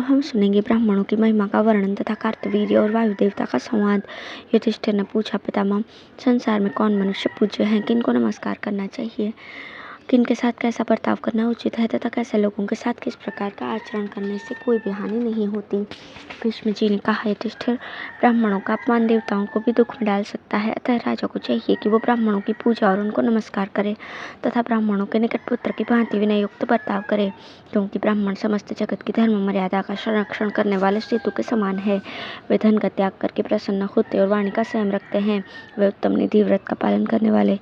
अब हम सुनेंगे ब्राह्मणों की महिमा का वर्णन तथा कार्तवीर्य और वायु देवता का संवाद। युधिष्ठिर ने पूछा, पितामह, संसार में कौन मनुष्य पूज्य है, किनको नमस्कार करना चाहिए, किनके साथ कैसा बर्ताव करना उचित है तथा कैसे लोगों के साथ किस प्रकार का आचरण करने से कोई भी हानि नहीं होती। भीष्म जी ने कहा, युधिष्ठिर, ब्राह्मणों का अपमान देवताओं को भी दुख में डाल सकता है, अतः राजा को चाहिए कि वो ब्राह्मणों की पूजा और उनको नमस्कार करे तथा ब्राह्मणों के निकट पुत्र की भांति विनय युक्त बर्ताव करे, क्योंकि ब्राह्मण समस्त जगत की धर्म मर्यादा का संरक्षण करने वाले सेतु के समान है। वे धन का त्याग करके प्रसन्न होते और वाणी का संयम रखते हैं। वे उत्तम निधि व्रत का पालन करने वाले,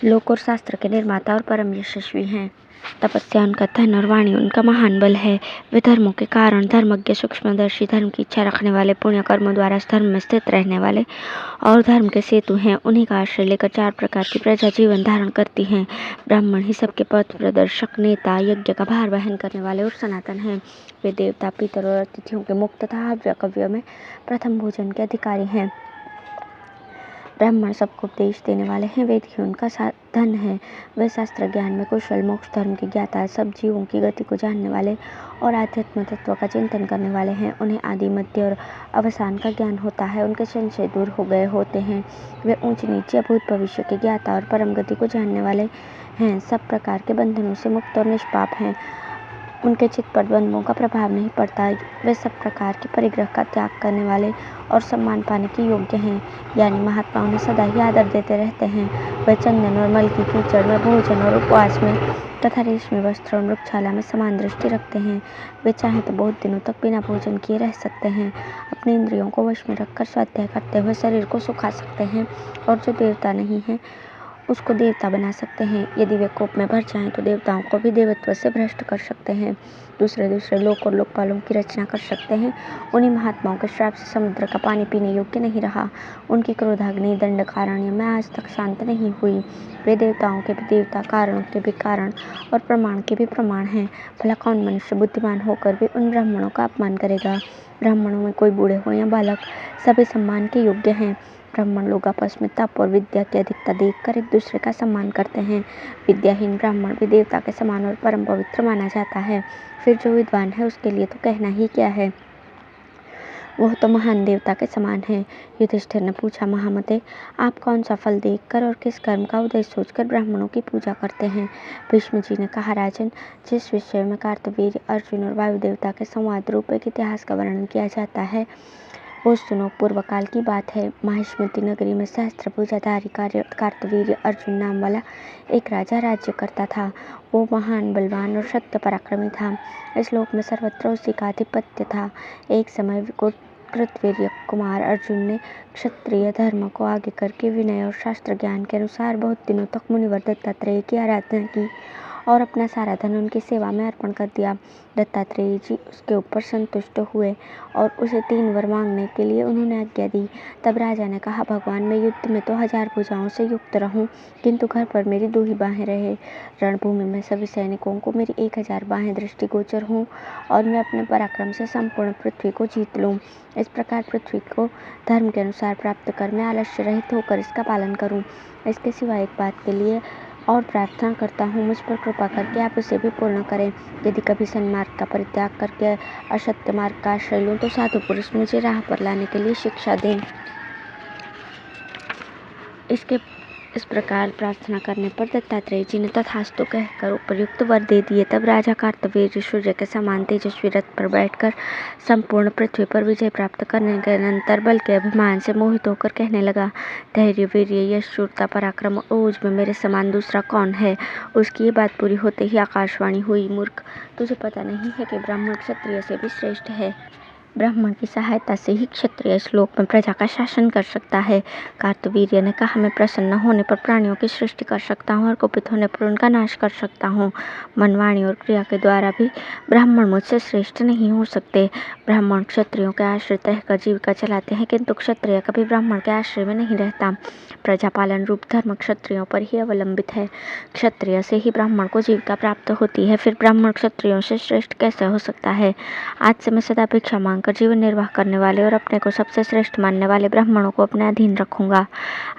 लोक और शास्त्र के निर्माता और परम यशस्वी हैं। तपस्या उनका धन और वाणी उनका महान बल है। वे धर्मों के कारण, धर्मज्ञ, सूक्ष्मदर्शी, धर्म की इच्छा रखने वाले, पुण्य कर्मों द्वारा धर्म में स्थित रहने वाले और धर्म के सेतु हैं। उन्हीं का आश्रय लेकर 4 प्रकार की प्रजा जीवन धारण करती हैं। ब्राह्मण ही सबके पथ प्रदर्शक, नेता, यज्ञ का भार वहन करने वाले और सनातन हैं। वे देवता, पितर और अतिथियों के मुक्त तथा हव्य कव्य में प्रथम भोजन के अधिकारी हैं। ब्राह्मण सबको उपदेश देने वाले हैं। वेद ही उनका साधन है। वे शास्त्र ज्ञान में कुशल, मोक्ष धर्म के ज्ञाता, सब जीवों की गति को जानने वाले और आध्यात्म तत्व का चिंतन करने वाले हैं। उन्हें आदि, मध्य और अवसान का ज्ञान होता है। उनके संशय दूर हो गए होते हैं। वे ऊंच नीच, भूत भविष्य के ज्ञाता और परम गति को जानने वाले हैं। सब प्रकार के बंधनों से मुक्त और निष्पाप हैं। उनके चित्त पर द्वंद्वों का प्रभाव नहीं पड़ता। वे सब प्रकार के परिग्रह का त्याग करने वाले और सम्मान पाने के योग्य हैं। यानी महात्मा उन्हें सदा ही आदर देते रहते हैं। वे चंदन और मल की कीचड़ में, भोजन और उपवास में तथा रेशमी वस्त्र और मृगशाला में समान दृष्टि रखते हैं। वे चाहें तो बहुत दिनों तक बिना भोजन किए रह सकते हैं। अपने इंद्रियों को वश में रखकर स्वाध्याय करते हुए शरीर को सुखा सकते हैं और जो देवता नहीं है उसको देवता बना सकते हैं। यदि वे कोप में भर जाएं तो देवताओं को भी देवत्व से भ्रष्ट कर सकते हैं। दूसरे लोक और लोकपालों की रचना कर सकते हैं। उन्हीं महात्माओं के श्राप से समुद्र का पानी पीने योग्य नहीं रहा। उनकी क्रोधाग्नि दंडकारण्य में आज तक शांत नहीं हुई। वे देवताओं के भी देवता, कारणों के भी कारण और प्रमाण के भी प्रमाण हैं। भला कौन मनुष्य बुद्धिमान होकर भी उन ब्राह्मणों का अपमान करेगा। ब्राह्मणों में कोई बूढ़े हो या बालक, सभी सम्मान के योग्य हैं। ब्राह्मण लोग आपस में तप और विद्या की अधिकता देखकर एक दूसरे का सम्मान करते हैं। विद्याहीन ब्राह्मण भी देवता के समान और परम पवित्र माना जाता है। फिर जो विद्वान है उसके लिए तो कहना ही क्या है, वह तो महान देवता के समान है। युधिष्ठिर ने पूछा, महामते, आप कौन सा फल देखकर और किस कर्म का उदय सोचकर ब्राह्मणों की पूजा करते हैं। भीष्म जी ने कहा, राजन, जिस विषय में कार्तवीर्य, अर्जुन और वायु देवता के संवाद रूप एक इतिहास का वर्णन किया जाता है वो सुनो। पूर्व काल की बात है। माहिष्मती नगरी में सहस्त्र भुजाधारी कार्तवीर्य अर्जुन नाम वाला एक राजा राज्य करता था। वो महान, बलवान और सत्य पराक्रमी था। इस लोक में सर्वत्र उसी का आधिपत्य था। एक समय कृतवीर्य कुमार अर्जुन ने क्षत्रिय धर्म को आगे करके विनय और शास्त्र ज्ञान के अनुसार बहुत दिनों तक मुनिवर दत्तात्रेय की आराधना की और अपना सारा धन उनकी सेवा में अर्पण कर दिया। दत्तात्रेय जी उसके ऊपर संतुष्ट हुए और उसे 3 वर मांगने के लिए उन्होंने आज्ञा दी। तब राजा ने कहा, भगवान, मैं युद्ध में तो 1000 भुजाओं से युक्त रहूं, किंतु घर पर मेरी 2 ही बाहें रहे। रणभूमि में सभी सैनिकों को मेरी 1000 बाहें दृष्टिगोचर हों और मैं अपने पराक्रम से संपूर्ण पृथ्वी को जीत लूं। इस प्रकार पृथ्वी को धर्म के अनुसार प्राप्त कर मैं आलस्य रहित होकर इसका पालन करूं। इसके सिवा एक बात के लिए और प्रार्थना करता हूँ, मुझ पर कृपा करके आप उसे भी पूर्ण करें। यदि कभी सन्मार्ग का परित्याग करके असत्य मार्ग का आश्रय लूँ तो साधु पुरुष मुझे राह पर लाने के लिए शिक्षा दें। इस प्रकार प्रार्थना करने पर दत्तात्रेय जी ने तथास्तु कहकर उपयुक्त वर दे दिए। तब राजा कार्तवीर्य सूर्य के समान तेजस्वी रथ पर बैठकर संपूर्ण पृथ्वी पर विजय प्राप्त करने के अनंतर बल के अभिमान से मोहित होकर कहने लगा, धैर्य, वीर्य, यश, शूरता, पराक्रम और ओज में मेरे समान दूसरा कौन है। उसकी ये बात पूरी होते ही आकाशवाणी हुई, मूर्ख, तुझे पता नहीं है कि ब्राह्मण क्षत्रिय से भी श्रेष्ठ है। ब्राह्मण की सहायता से ही क्षत्रिय इस लोक में प्रजा का शासन कर सकता है। कार्तवीर्य ने कहा, मैं प्रसन्न होने पर प्राणियों की सृष्टि कर सकता हूँ और कुपित होने पर उनका नाश कर सकता हूँ। मन, वाणी और क्रिया के द्वारा भी ब्राह्मण मुझसे श्रेष्ठ नहीं हो सकते। ब्राह्मण क्षत्रियों के आश्रित रहकर जीविका चलाते हैं, किंतु क्षत्रिय कभी ब्राह्मण के आश्रय में नहीं रहता। प्रजापालन रूप धर्म क्षत्रियों पर ही अवलंबित है। क्षत्रिय से ही ब्राह्मण को जीविका प्राप्त होती है, फिर ब्राह्मण क्षत्रियों से श्रेष्ठ कैसे हो सकता है। आज से मैं सदा भिक्षा मांगकर जीवन निर्वाह करने वाले और अपने को सबसे श्रेष्ठ मानने वाले ब्राह्मणों को अपने अधीन रखूंगा।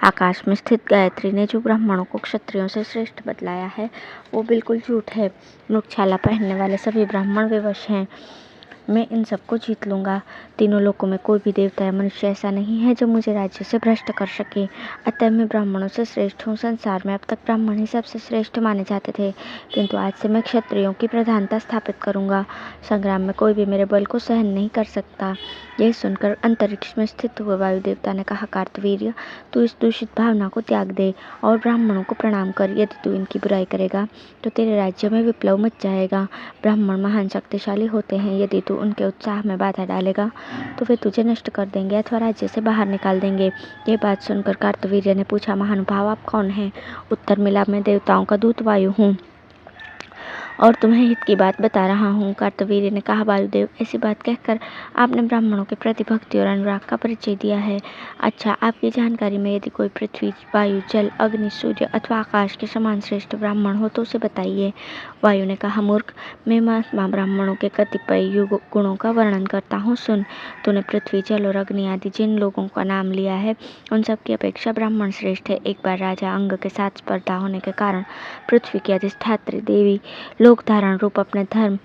आकाश में स्थित गायत्री ने जो ब्राह्मणों को क्षत्रियों से श्रेष्ठ बतलाया है वो बिल्कुल झूठ है। मृगशाला पहनने वाले सभी ब्राह्मण विवश हैं। मैं इन सबको जीत लूँगा। तीनों लोकों में कोई भी देवता या मनुष्य ऐसा नहीं है जो मुझे राज्य से भ्रष्ट कर सके। अतः मैं ब्राह्मणों से श्रेष्ठ हूँ। संसार में अब तक ब्राह्मण ही सबसे श्रेष्ठ माने जाते थे, किंतु आज से मैं क्षत्रियों की प्रधानता स्थापित करूँगा। संग्राम में कोई भी मेरे बल को सहन नहीं कर सकता। यह सुनकर अंतरिक्ष में स्थित हुए वायु देवता ने कहा, कार्तवीर्य, तू इस दूषित भावना को त्याग दे और ब्राह्मणों को प्रणाम कर। यदि तू इनकी बुराई करेगा तो तेरे राज्य में विप्लव मच जाएगा। ब्राह्मण महान शक्तिशाली होते हैं। यदि तू उनके उत्साह में बाधा डालेगा तो वे तुझे नष्ट कर देंगे अथवा राज्य से बाहर निकाल देंगे। ये बात सुनकर कार्तवीर्य ने पूछा, महानुभाव, आप कौन हैं? उत्तर मिला, मैं देवताओं का दूत वायु हूँ और तुम्हें हित की बात बता रहा हूँ। कार्तवीर्य ने कहा, वायुदेव, ऐसी बात कहकर आपने ब्राह्मणों के प्रति भक्ति और अनुराग का परिचय दिया है। अच्छा, आपकी जानकारी में यदि कोई पृथ्वी, वायु, जल, अग्नि, सूर्य अथवा आकाश के समान श्रेष्ठ ब्राह्मण हो तो उसे बताइए। वायु ने कहा, मूर्ख, मैं महात्मा ब्राह्मणों के कतिपय गुणों का वर्णन करता हूँ, सुन। तूने पृथ्वी, जल और अग्नि आदि जिन लोगों का नाम लिया है उन सब की अपेक्षा ब्राह्मण श्रेष्ठ है। एक बार राजा अंग के साथ स्पर्धा होने के कारण पृथ्वी की अधिष्ठात्री देवी लोक धारण रूप अपने धर्म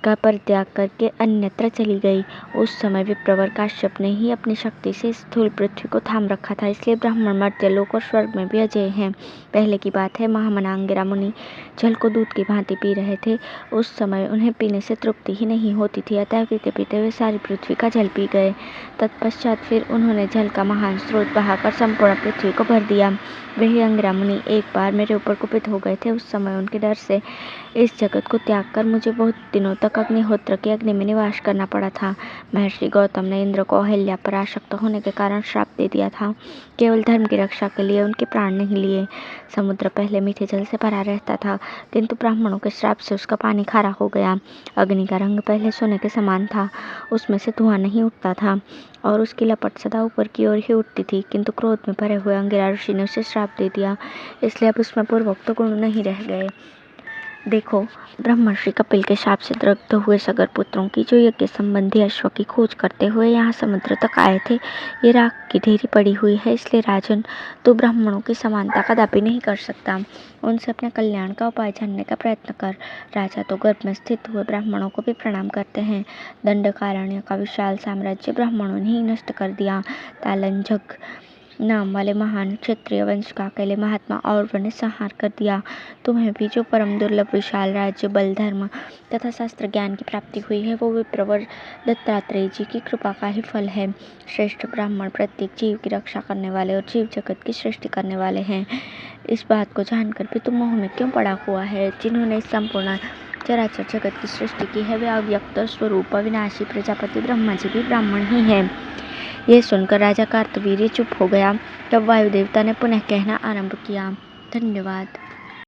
का परित्याग करके अन्यत्र चली गई। उस समय विप्रवर काश्यप ने ही अपनी शक्ति से स्थूल पृथ्वी को थाम रखा था, इसलिए ब्राह्मण मर्त्य लोक और स्वर्ग में भी अजय हैं। पहले की बात है, महामना अंगिरा मुनि जल को दूध की भांति पी रहे थे। उस समय उन्हें पीने से तृप्ति ही नहीं होती थी, अतः पीते पीते वे सारी पृथ्वी का जल पी गए। तत्पश्चात फिर उन्होंने जल का महान स्रोत बहाकर संपूर्ण पृथ्वी को भर दिया। वही अंगिरा मुनि एक बार मेरे ऊपर कुपित हो गए थे। उस समय उनके डर से इस जगत को त्याग कर मुझे बहुत दिनों तक अग्निहोत्र की अग्नि में निवास करना पड़ा था। महर्षि गौतम ने इंद्र को अहिल्या पर आसक्त होने के कारण श्राप दे दिया था। केवल धर्म की रक्षा के लिए उनके प्राण नहीं लिए। समुद्र पहले मीठे जल से भरा रहता था, किंतु ब्राह्मणों के श्राप से उसका पानी खारा हो गया। अग्नि का रंग पहले सोने के समान था, उसमें से धुआं नहीं उठता था और उसकी लपट सदा ऊपर की ओर ही उठती थी, किंतु क्रोध में भरे हुए अंगिरा ऋषि ने उसे श्राप दे दिया, इसलिए अब उसमें पूर्वोक्त गुण नहीं रह गए। देखो, ब्रह्मर्षि कपिल के शाप से दग्ध हुए सगर पुत्रों की जो यज्ञ संबंधी अश्व की खोज करते हुए यहाँ समुद्र तक आए थे, ये राख की ढेरी पड़ी हुई है। इसलिए राजन, तू ब्राह्मणों की समानता कदापि नहीं कर सकता। उनसे अपने कल्याण का उपाय जानने का प्रयत्न कर। राजा तो गर्भ में स्थित हुए ब्राह्मणों को भी प्रणाम करते हैं। दंडकारण्य का विशाल साम्राज्य ब्राह्मणों ने ही नष्ट कर दिया। तालंजक नाम वाले महान क्षत्रिय वंश का अकेले महात्मा औरव ने संहार कर दिया। तुम्हें भी जो परम दुर्लभ विशाल राज्य, बल, धर्म तथा शास्त्र ज्ञान की प्राप्ति हुई है, वो विप्रवर दत्तात्रेय जी की कृपा का ही फल है। श्रेष्ठ ब्राह्मण प्रत्येक जीव की रक्षा करने वाले और जीव जगत की सृष्टि करने वाले हैं। इस बात को जानकर भी तुम मोह में क्यों पड़ा हुआ है? जिन्होंने इस संपूर्ण चराचर जगत की सृष्टि की है, वे अव्यक्त स्वरूप अविनाशी प्रजापति ब्रह्मा जी भी ब्राह्मण ही हैं। यह सुनकर राजा कार्तवीर्य चुप हो गया। तब वायु देवता ने पुनः कहना आरंभ किया, धन्यवाद।